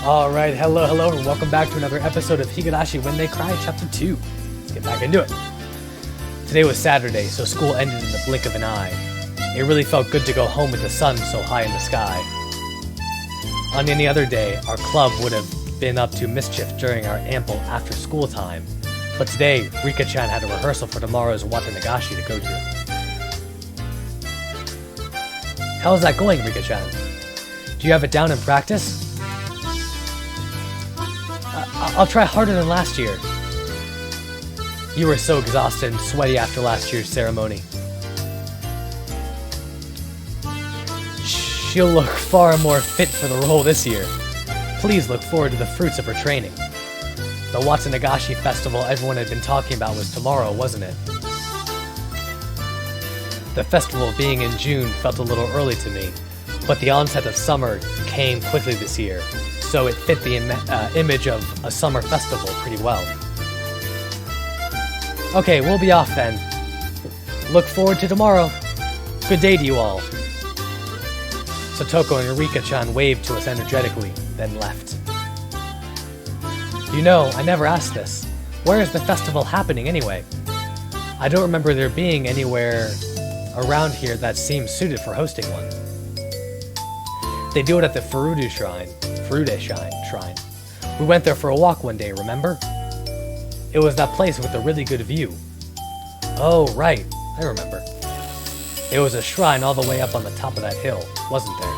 Alright, hello, and welcome back to another episode of Higurashi When They Cry, Chapter 2. Let's get back into it. Today was Saturday, so school ended in the blink of an eye. It really felt good to go home with the sun so high in the sky. On any other day, our club would have been up to mischief during our ample after-school time. But today, Rika-chan had a rehearsal for tomorrow's Watanagashi to go to. How's that going, Rika-chan? Do you have it down in practice? I'll try harder than last year. You were so exhausted and sweaty after last year's ceremony. She'll look far more fit for the role this year. Please look forward to the fruits of her training. The Watanagashi festival everyone had been talking about was tomorrow, wasn't it? The festival being in June felt a little early to me, but the onset of summer came quickly this year, so it fit the image of a summer festival pretty well. Okay, we'll be off then. Look forward to tomorrow. Good day to you all. Satoko and Rika-chan waved to us energetically, then left. You know, I never asked this. Where is the festival happening anyway? I don't remember there being anywhere around here that seems suited for hosting one. They do it at the Furude Shrine. We went there for a walk one day, remember? It was that place with a really good view. Oh, right, I remember. It was a shrine all the way up on the top of that hill, wasn't there?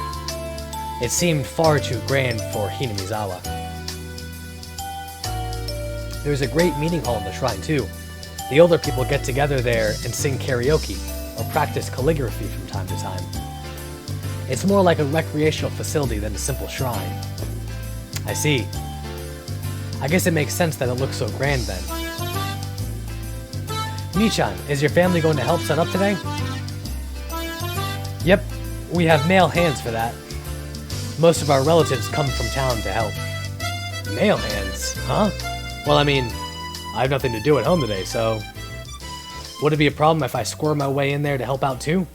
It seemed far too grand for Hinamizawa. There's a great meeting hall in the shrine, too. The older people get together there and sing karaoke, or practice calligraphy from time to time. It's more like a recreational facility than a simple shrine. I see. I guess it makes sense that it looks so grand then. Michan, is your family going to help set up today? Yep, we have male hands for that. Most of our relatives come from town to help. Male hands, huh? Well, I mean, I have nothing to do at home today, so... Would it be a problem if I squirm my way in there to help out too?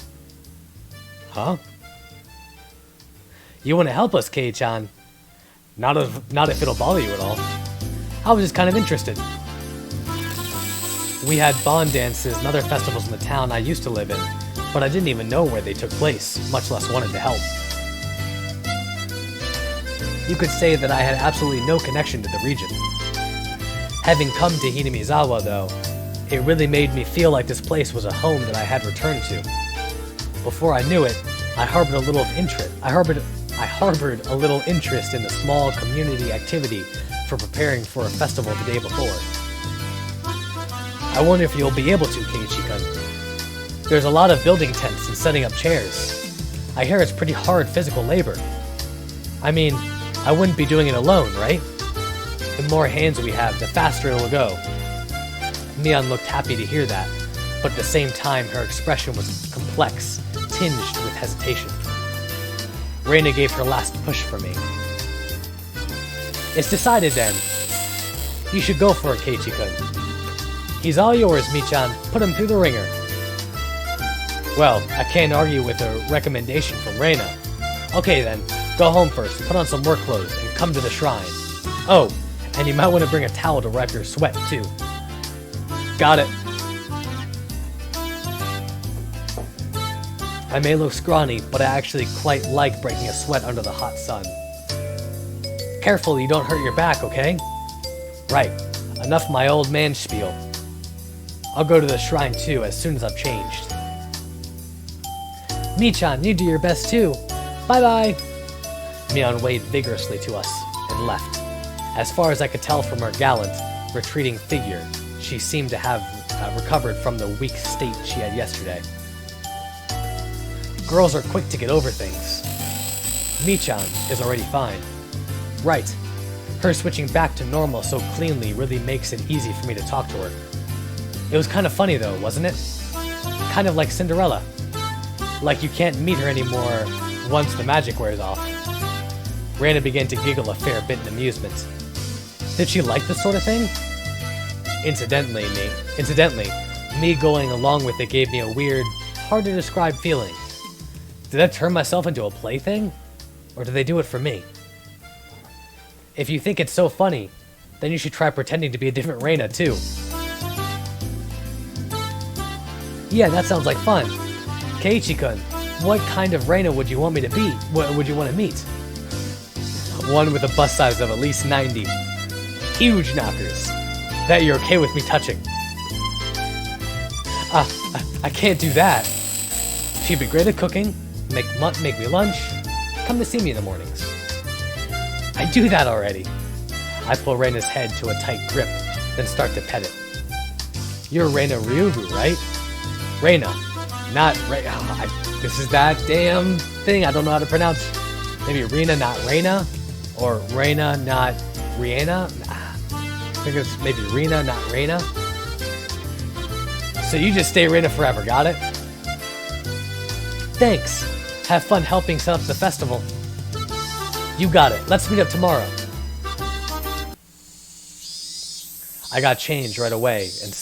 Huh? You want to help us, Kei-chan? Not if it'll bother you at all. I was just kind of interested. We had bond dances and other festivals in the town I used to live in, but I didn't even know where they took place, much less wanted to help. You could say that I had absolutely no connection to the region. Having come to Hinamizawa, though, it really made me feel like this place was a home that I had returned to. Before I knew it, I harbored a little interest in the small community activity for preparing for a festival the day before. I wonder if you'll be able to, Keiichi-kun. There's a lot of building tents and setting up chairs. I hear it's pretty hard physical labor. I mean, I wouldn't be doing it alone, right? The more hands we have, the faster it'll go. Mion looked happy to hear that, but at the same time her expression was complex, tinged with hesitation. Reina gave her last push for me. It's decided then. You should go for it, Keiichi-kun. He's all yours, Michan. Put him through the ringer. Well, I can't argue with a recommendation from Reina. Okay then, go home first, put on some work clothes, and come to the shrine. Oh, and you might want to bring a towel to wipe your sweat, too. Got it. I may look scrawny, but I actually quite like breaking a sweat under the hot sun. Careful you don't hurt your back, okay? Right, enough my old man spiel. I'll go to the shrine too as soon as I've changed. Michan, you do your best too. Bye-bye! Mion waved vigorously to us and left. As far as I could tell from her gallant, retreating figure, she seemed to have recovered from the weak state she had yesterday. Girls are quick to get over things. Michan is already fine. Right. Her switching back to normal so cleanly really makes it easy for me to talk to her. It was kind of funny though, wasn't it? Kind of like Cinderella. Like you can't meet her anymore once the magic wears off. Reina began to giggle a fair bit in amusement. Did she like this sort of thing? Incidentally, me going along with it gave me a weird, hard to describe feeling. Did I turn myself into a plaything? Or did they do it for me? If you think it's so funny, then you should try pretending to be a different Reina, too. Yeah, that sounds like fun. Keiichi-kun, what kind of Reina would you want me to be? What would you want to meet? One with a bust size of at least 90. Huge knockers. That you're okay with me touching. I can't do that. She'd be great at cooking, make me lunch, come to see me in the mornings. I do that already. I pull Reina's head to a tight grip, then start to pet it. You're Reina Ryugu, right? Reina, not Reina. This is that damn thing I don't know how to pronounce. Maybe Rena, not Reina? Or Reina, not Rihanna? I think it's maybe Rena, not Reina. So you just stay Reina forever, got it? Thanks. Have fun helping set up the festival. You got it. Let's meet up tomorrow. I got changed right away and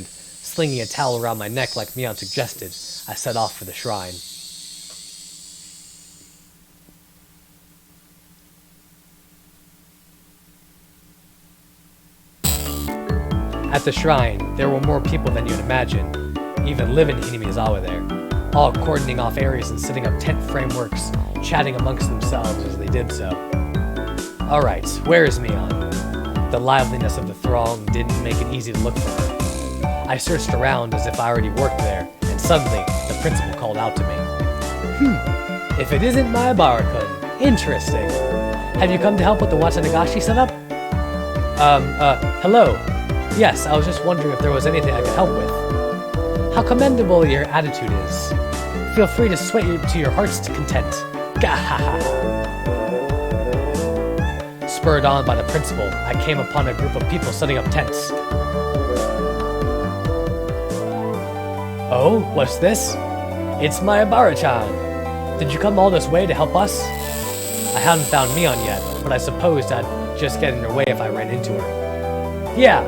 slinging a towel around my neck like Mion suggested, I set off for the shrine. At the shrine, there were more people than you'd imagine. Even live-in Hinamizawa there, all cordoning off areas and setting up tent frameworks, chatting amongst themselves as they did so. Alright, where is Mion? The liveliness of the throng didn't make it easy to look for her. I searched around as if I already worked there, and suddenly, the principal called out to me. If it isn't Maebara-kun, interesting. Have you come to help with the Watanagashi setup? Hello. Yes, I was just wondering if there was anything I could help with. How commendable your attitude is. Feel free to sweat to your heart's content. Gahaha. Spurred on by the principal, I came upon a group of people setting up tents. Oh, what's this? It's Maebara-chan. Did you come all this way to help us? I hadn't found Mion yet, but I supposed I'd just get in her way if I ran into her. Yeah,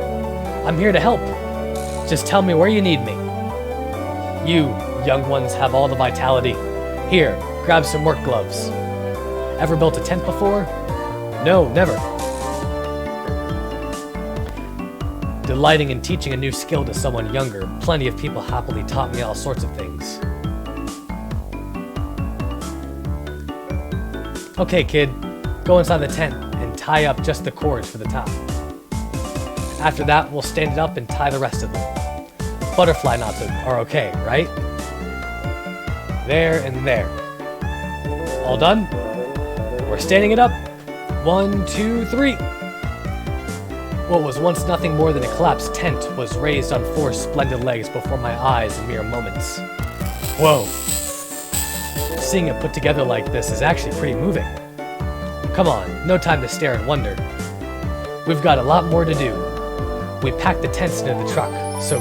I'm here to help. Just tell me where you need me. You, young ones, have all the vitality. Here, grab some work gloves. Ever built a tent before? No, never. Delighting in teaching a new skill to someone younger, plenty of people happily taught me all sorts of things. Okay, kid, go inside the tent and tie up just the cords for the top. After that, we'll stand it up and tie the rest of them. Butterfly knots are okay, right? There and there. All done? We're standing it up. 1, 2, 3. What was once nothing more than a collapsed tent was raised on 4 splendid legs before my eyes in mere moments. Whoa. Seeing it put together like this is actually pretty moving. Come on, no time to stare and wonder. We've got a lot more to do. We packed the tents into the truck, so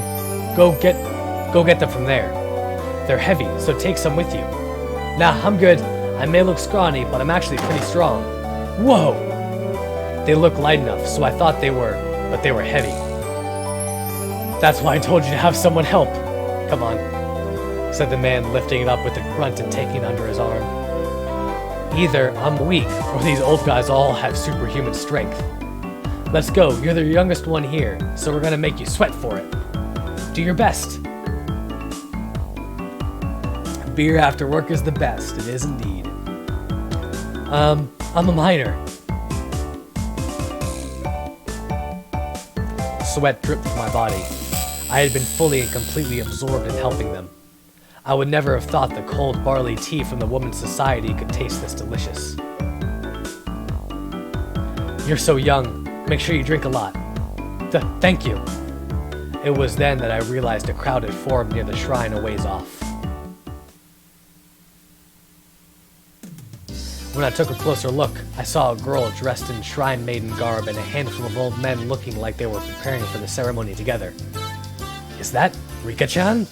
go get them from there. They're heavy, so take some with you. Nah, I'm good. I may look scrawny, but I'm actually pretty strong. Whoa! They look light enough, so I thought they were, but they were heavy. That's why I told you to have someone help. Come on, said the man, lifting it up with a grunt and taking it under his arm. Either I'm weak, or these old guys all have superhuman strength. Let's go, you're the youngest one here, so we're gonna make you sweat for it. Do your best. Beer after work is the best, it is indeed. I'm a minor. Sweat dripped from my body. I had been fully and completely absorbed in helping them. I would never have thought the cold barley tea from the Women's Society could taste this delicious. You're so young. Make sure you drink a lot. Thank you. It was then that I realized a crowd had formed near the shrine a ways off. When I took a closer look, I saw a girl dressed in shrine maiden garb and a handful of old men looking like they were preparing for the ceremony together. Is that Rika-chan?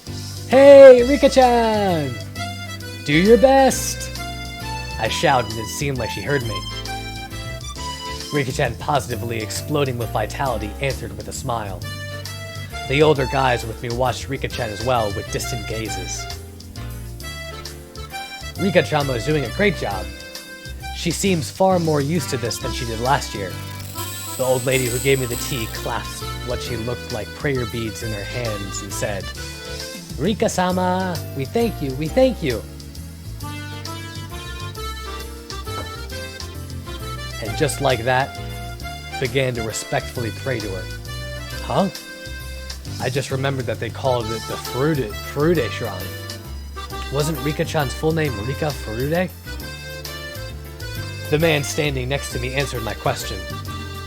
Hey, Rika-chan! Do your best! I shouted and it seemed like she heard me. Rika-chan, positively exploding with vitality, answered with a smile. The older guys with me watched Rika-chan as well with distant gazes. Rika-chan was doing a great job. She seems far more used to this than she did last year. The old lady who gave me the tea clasped what she looked like prayer beads in her hands and said, "Rika-sama, we thank you, we thank you." And just like that, began to respectfully pray to her. Huh? I just remembered that they called it the Furude Shrine. Wasn't Rika-chan's full name Rika Furude? The man standing next to me answered my question.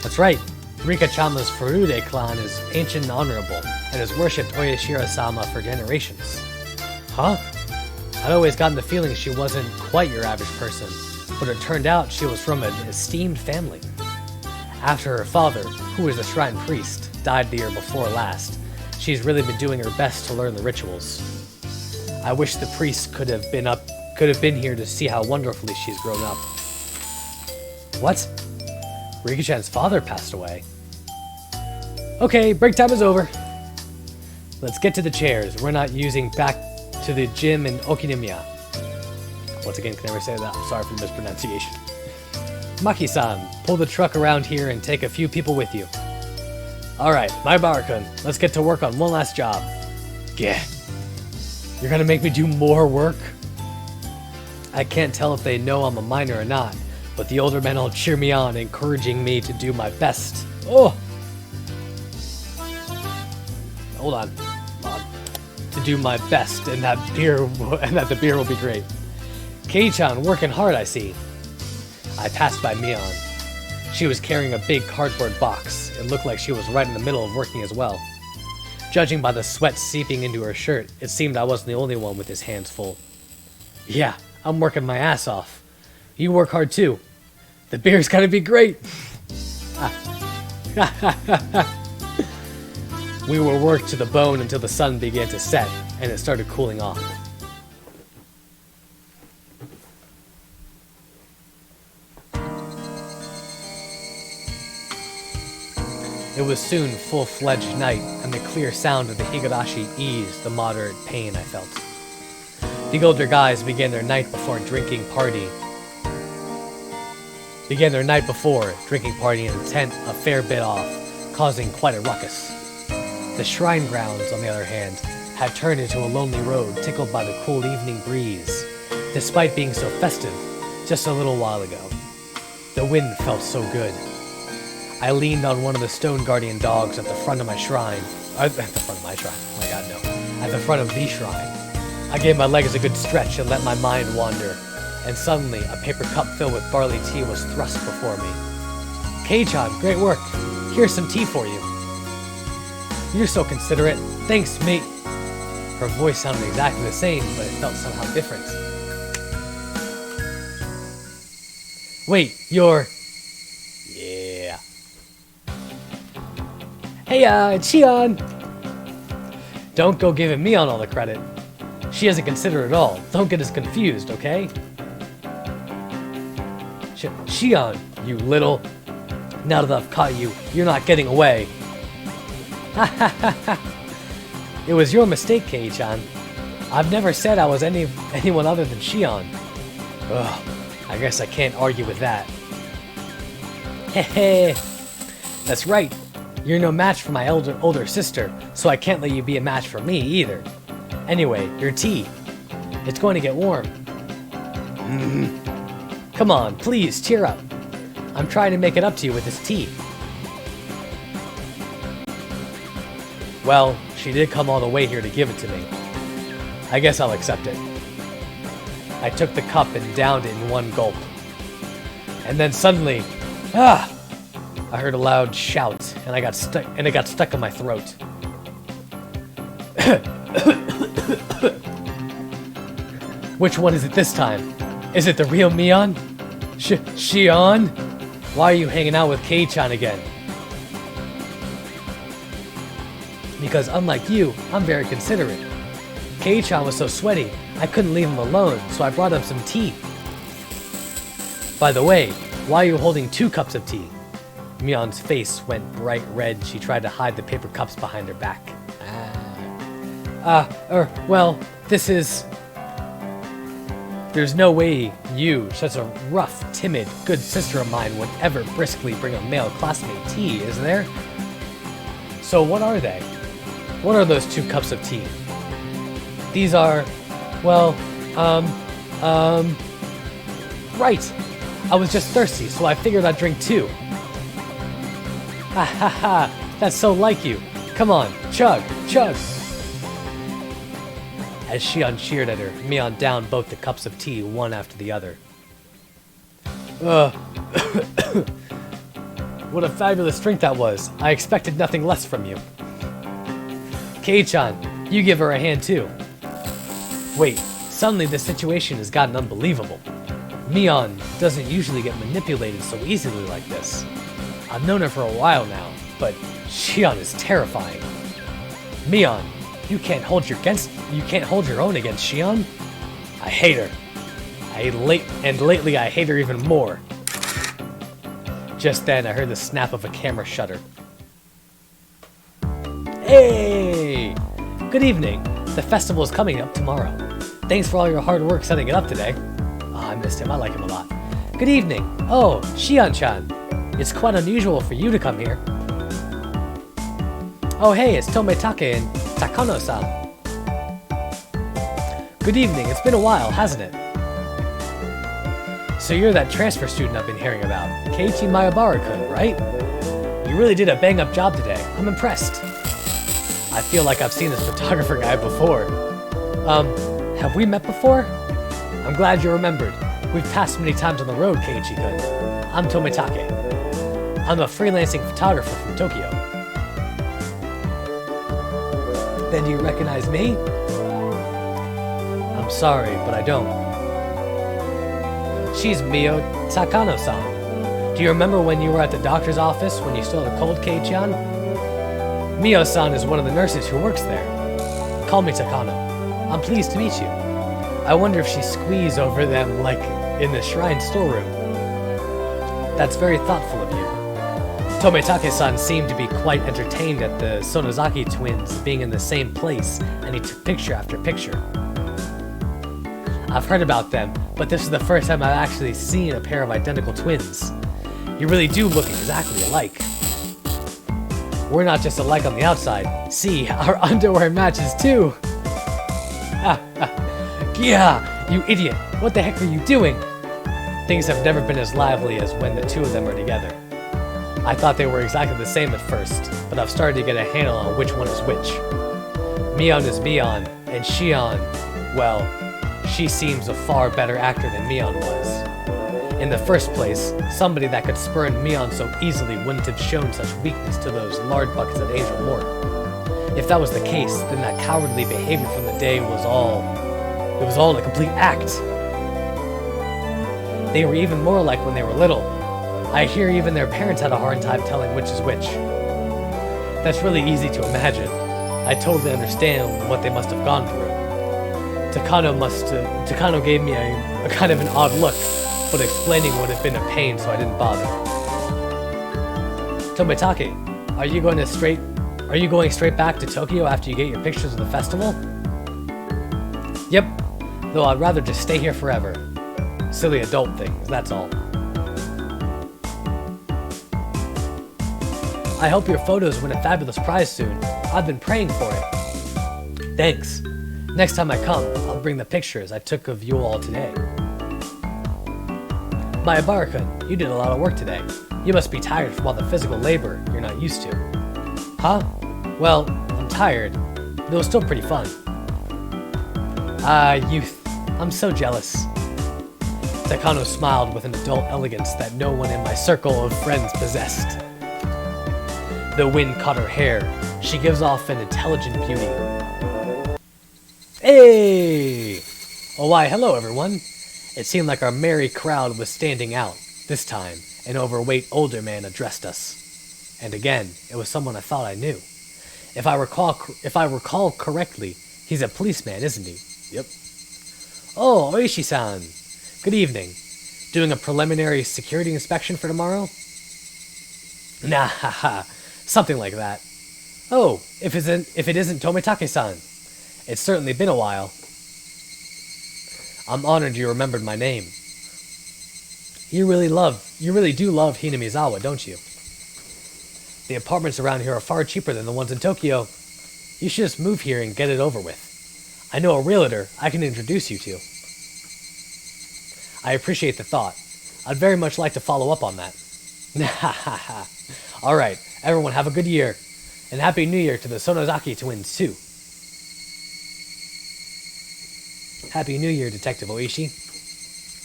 That's right, Rika-chama's Furude clan is ancient and honorable, and has worshipped Oyashiro-sama for generations. Huh? I'd always gotten the feeling she wasn't quite your average person, but it turned out she was from an esteemed family. After her father, who was the shrine priest, died the year before last, she's really been doing her best to learn the rituals. I wish the priest could have been here to see how wonderfully she's grown up. What? Rika-chan's father passed away. Okay, break time is over. Let's get to the chairs. We're not using back to the gym in Okinomiya. Once again, can never say that. I'm sorry for the mispronunciation. Maki-san, pull the truck around here and take a few people with you. Alright, my Barakun, let's get to work on one last job. Yeah. You're gonna make me do more work? I can't tell if they know I'm a minor or not, but the older men all cheer me on, encouraging me to do my best. Oh! Hold on. To do my best, and that the beer will be great. Kei-chan working hard, I see. I passed by Mion. She was carrying a big cardboard box. It looked like she was right in the middle of working as well. Judging by the sweat seeping into her shirt, it seemed I wasn't the only one with his hands full. Yeah, I'm working my ass off. You work hard too. The beer's gonna be great. We were worked to the bone until the sun began to set, and it started cooling off. It was soon full-fledged night, and the clear sound of the Higurashi eased the moderate pain I felt. The older guys began their night before drinking party in a tent a fair bit off, causing quite a ruckus. The shrine grounds, on the other hand, had turned into a lonely road tickled by the cool evening breeze, despite being so festive just a little while ago. The wind felt so good. I leaned on one of the stone guardian dogs at the front of my shrine. At the front of my shrine. Oh my god, no. At the front of the shrine. I gave my legs a good stretch and let my mind wander, and suddenly a paper cup filled with barley tea was thrust before me. Kei-chan, great work. Here's some tea for you. You're so considerate. Thanks, mate. Her voice sounded exactly the same, but it felt somehow different. Wait, you're... Yeah. Hey, it's Shion. Don't go giving me on all the credit. She isn't considerate at all. Don't get us confused, okay? Shion, you little... Now that I've caught you, you're not getting away. It was your mistake, Kei-chan. I've never said I was anyone other than Shion. Ugh, I guess I can't argue with that. Hehe. That's right. You're no match for my older sister, so I can't let you be a match for me either. Anyway, your tea. It's going to get warm. Come on, please, cheer up. I'm trying to make it up to you with this tea. Well, she did come all the way here to give it to me. I guess I'll accept it. I took the cup and downed it in one gulp. And then suddenly, I heard a loud shout, and it got stuck in my throat. Which one is it this time? Is it the real Mion? Shion? Why are you hanging out with Kei-chan again? Because unlike you, I'm very considerate. Kei-chan was so sweaty, I couldn't leave him alone, so I brought him some tea. By the way, why are you holding 2 cups of tea? Mion's face went bright red. She tried to hide the paper cups behind her back. Well, this is... There's no way you, such a rough, timid, good sister of mine, would ever briskly bring a male classmate tea, is there? So what are they? What are those 2 cups of tea? These are, well, right. I was just thirsty, so I figured I'd drink 2. Ha ha ha, that's so like you. Come on, chug, chug. As Shion cheered at her, Mion downed both the cups of tea one after the other. What a fabulous drink that was. I expected nothing less from you. Kei-chan, you give her a hand too. Wait, suddenly the situation has gotten unbelievable. Mion doesn't usually get manipulated so easily like this. I've known her for a while now, but Shion is terrifying. Mion, you can't hold your own against Shion. I hate her. And lately I hate her even more. Just then I heard the snap of a camera shutter. Hey! Good evening. The festival is coming up tomorrow. Thanks for all your hard work setting it up today. Oh, I missed him. I like him a lot. Good evening. Oh, Shion-chan. It's quite unusual for you to come here. Oh hey, it's Tometake and Takano-san. Good evening, it's been a while, hasn't it? So you're that transfer student I've been hearing about, Keiichi Mayabara-kun, right? You really did a bang-up job today. I'm impressed. I feel like I've seen this photographer guy before. Have we met before? I'm glad you remembered. We've passed many times on the road, Keiichi-kun. I'm Tometake. I'm a freelancing photographer from Tokyo. Then do you recognize me? I'm sorry, but I don't. She's Mio Takano-san. Do you remember when you were at the doctor's office when you still had a cold, Kei-chan? Mio-san is one of the nurses who works there. Call me Takano. I'm pleased to meet you. I wonder if she squeezed over them like in the shrine storeroom. That's very thoughtful of you. Tometake-san seemed to be quite entertained at the Sonozaki twins being in the same place, and he took picture after picture. I've heard about them, but this is the first time I've actually seen a pair of identical twins. You really do look exactly alike. We're not just alike on the outside. See, our underwear matches too! Yeah, you idiot! What the heck are you doing? Things have never been as lively as when the 2 of them are together. I thought they were exactly the same at first, but I've started to get a handle on which one is which. Mion is Mion, and Shion, well, she seems a far better actor than Mion was. In the first place, somebody that could spurn Mion so easily wouldn't have shown such weakness to those lard buckets at Angel Mort. If that was the case, then that cowardly behavior from the day was all a complete act. They were even more alike when they were little. I hear even their parents had a hard time telling which is which. That's really easy to imagine. I totally understand what they must have gone through. Takano gave me a kind of an odd look, but explaining would have been a pain, so I didn't bother. Tometake, are you going straight back to Tokyo after you get your pictures of the festival? Yep, though I'd rather just stay here forever. Silly adult things, that's all. I hope your photos win a fabulous prize soon. I've been praying for it. Thanks. Next time I come, I'll bring the pictures I took of you all today. Mayabara-kun, you did a lot of work today. You must be tired from all the physical labor you're not used to. Huh? Well, I'm tired, but it was still pretty fun. Ah, youth. I'm so jealous. Takano smiled with an adult elegance that no one in my circle of friends possessed. The wind caught her hair. She gives off an intelligent beauty. Hey! Oh, why, hello, everyone. It seemed like our merry crowd was standing out. This time, an overweight older man addressed us. And again, it was someone I thought I knew. If I recall correctly, he's a policeman, isn't he? Yep. Oh, Oishi-san. Good evening. Doing a preliminary security inspection for tomorrow? Nah, haha. Something like that. Oh, if it isn't Tometake-san. It's certainly been a while. I'm honored you remembered my name. You really do love Hinamizawa, don't you? The apartments around here are far cheaper than the ones in Tokyo. You should just move here and get it over with. I know a realtor I can introduce you to. I appreciate the thought. I'd very much like to follow up on that. Alright, everyone have a good year. And Happy New Year to the Sonozaki twins, too. Happy New Year, Detective Oishi.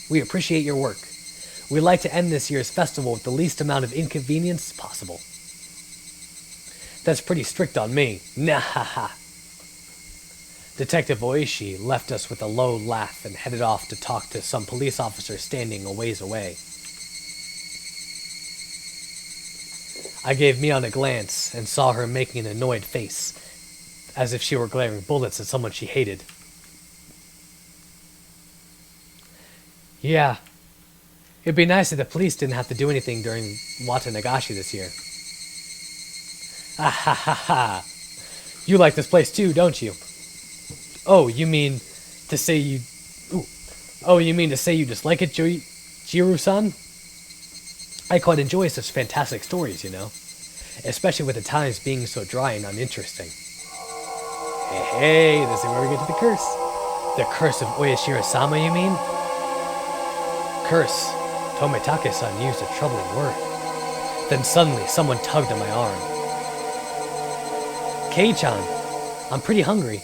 We appreciate your work. We'd like to end this year's festival with the least amount of inconvenience possible. That's pretty strict on me. Detective Oishi left us with a low laugh and headed off to talk to some police officer standing a ways away. I gave Mion a glance and saw her making an annoyed face, as if she were glaring bullets at someone she hated. Yeah, it'd be nice if the police didn't have to do anything during Watanagashi this year. Ah ha ha ha. You like this place too, don't you? Oh, you mean to say you... Ooh. Oh, you mean to say you dislike it, Jiru-san? I quite enjoy such fantastic stories, you know. Especially with the times being so dry and uninteresting. Hey, this is where we get to the curse. The curse of Oyashiro-sama, you mean? Curse. Tomitake-san used a troubling word. Then suddenly, someone tugged at my arm. Kei-chan, I'm pretty hungry.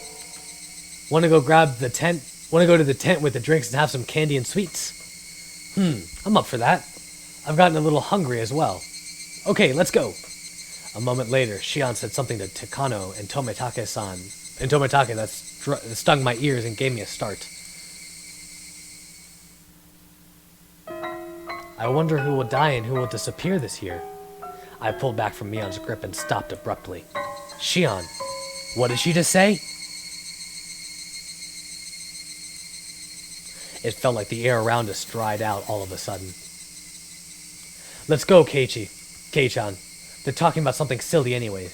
Want to go grab the tent? Want to go to the tent with the drinks and have some candy and sweets? I'm up for that. I've gotten a little hungry as well. Okay, let's go. A moment later, Shion said something to Takano and Tomitake-san. And Tomitake that stung my ears and gave me a start. I wonder who will die and who will disappear this year. I pulled back from Mion's grip and stopped abruptly. Shion, what did she just say? It felt like the air around us dried out all of a sudden. Let's go, Kei-chan. They're talking about something silly anyway.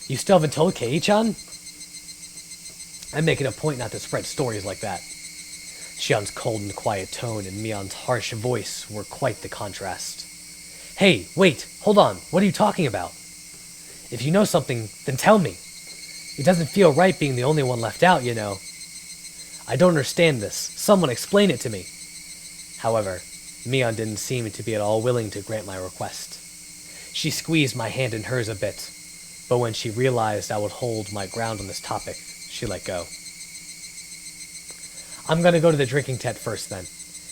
You still haven't told Kei-chan? I'm making a point not to spread stories like that. Shion's cold and quiet tone and Mion's harsh voice were quite the contrast. Hey, wait, hold on, what are you talking about? If you know something, then tell me. It doesn't feel right being the only one left out, you know. I don't understand this. Someone explain it to me. However, Mion didn't seem to be at all willing to grant my request. She squeezed my hand in hers a bit, but when she realized I would hold my ground on this topic, she let go. I'm gonna go to the drinking tent first then.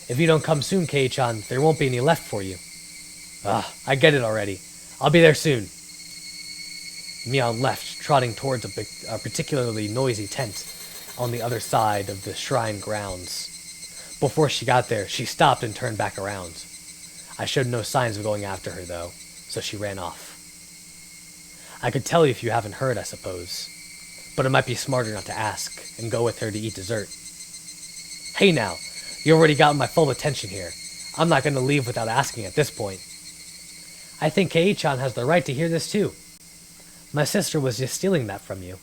If you don't come soon, Kei-chan, there won't be any left for you. I get it already. I'll be there soon. Mion left, trotting towards a particularly noisy tent on the other side of the shrine grounds. Before she got there, she stopped and turned back around. I showed no signs of going after her, though, so she ran off. I could tell you if you haven't heard, I suppose. But it might be smarter not to ask, and go with her to eat dessert. Hey now, you already got my full attention here. I'm not going to leave without asking at this point. I think Kei-chan has the right to hear this too. My sister was just stealing that from you.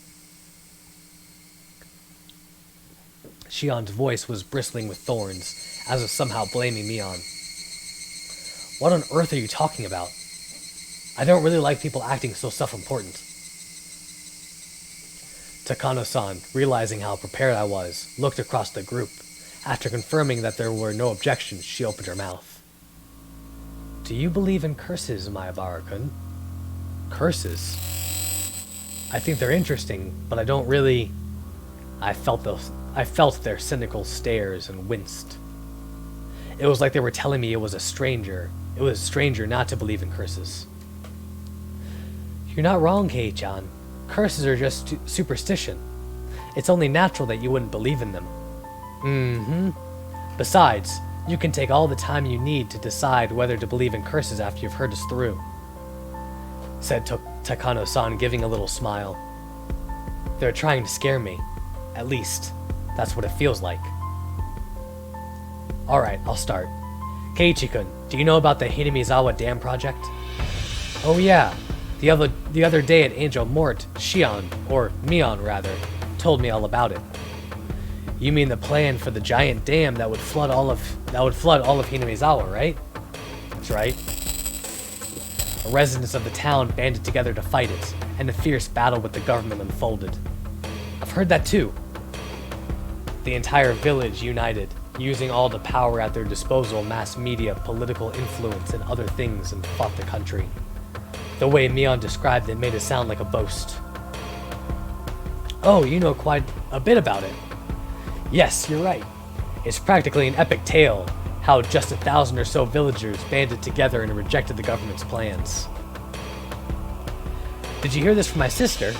Shion's voice was bristling with thorns, as if somehow blaming Mion. What on earth are you talking about? I don't really like people acting so self-important. Takano-san, realizing how prepared I was, looked across the group. After confirming that there were no objections, she opened her mouth. Do you believe in curses, Maebara-kun? Curses? I think they're interesting, but I don't really... I felt their cynical stares and winced. It was like they were telling me it was strange not to believe in curses. You're not wrong, Kei-chan. Curses are just superstition. It's only natural that you wouldn't believe in them. Besides, you can take all the time you need to decide whether to believe in curses after you've heard us through, said Takano-san, giving a little smile. They're trying to scare me. At least, that's what it feels like. Alright, I'll start. Keiichi-kun, do you know about the Hinamizawa Dam project? Oh yeah, the other day at Angel Mort, Shion, or Mion rather, told me all about it. You mean the plan for the giant dam that would flood all of Hinamizawa, right? That's right. Residents of the town banded together to fight it, and a fierce battle with the government unfolded. I've heard that too. The entire village united, using all the power at their disposal, mass media, political influence, and other things, and fought the country. The way Mion described it made it sound like a boast. Oh, you know quite a bit about it. Yes, you're right. It's practically an epic tale, how just 1,000 or so villagers banded together and rejected the government's plans. Did you hear this from my sister?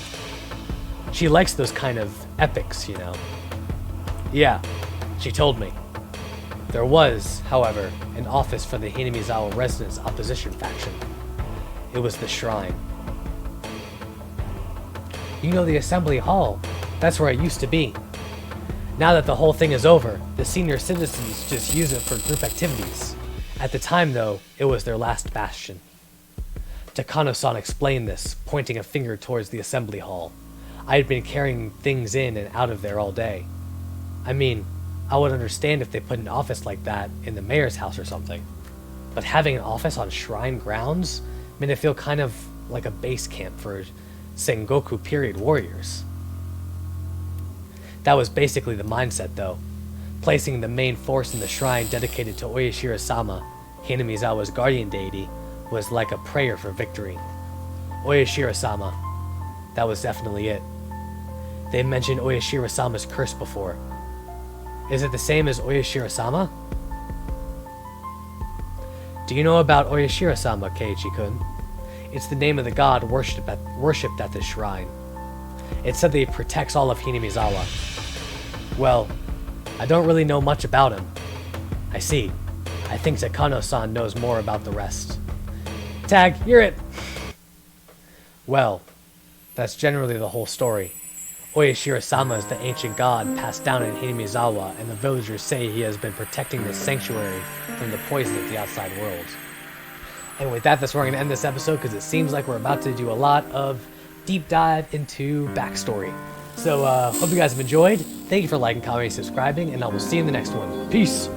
She likes those kind of epics, you know. Yeah, she told me. There was, however, an office for the Hinamizawa residents' opposition faction. It was the shrine. You know the assembly hall. That's where it used to be. Now that the whole thing is over, the senior citizens just use it for group activities. At the time, though, it was their last bastion. Takano-san explained this, pointing a finger towards the assembly hall. I had been carrying things in and out of there all day. I mean, I would understand if they put an office like that in the mayor's house or something. But having an office on shrine grounds made it feel kind of like a base camp for Sengoku period warriors. That was basically the mindset, though. Placing the main force in the shrine dedicated to Oyashiro-sama, Hinamizawa's guardian deity, was like a prayer for victory. Oyashiro-sama. That was definitely it. They mentioned Oyashiro-sama's curse before. Is it the same as Oyashiro-sama? Do you know about Oyashiro-sama, Keiichi-kun? It's the name of the god worshipped at this shrine. It said that he protects all of Hinamizawa. Well, I don't really know much about him. I see. I think Takano-san knows more about the rest. Tag, you're it! Well, that's generally the whole story. Oyashiro-sama is the ancient god passed down in Hinamizawa, and the villagers say he has been protecting this sanctuary from the poison of the outside world. And with that, that's where we're going to end this episode, because it seems like we're about to do a lot of deep dive into backstory. So, hope you guys have enjoyed. Thank you for liking, commenting, subscribing, and I will see you in the next one. Peace!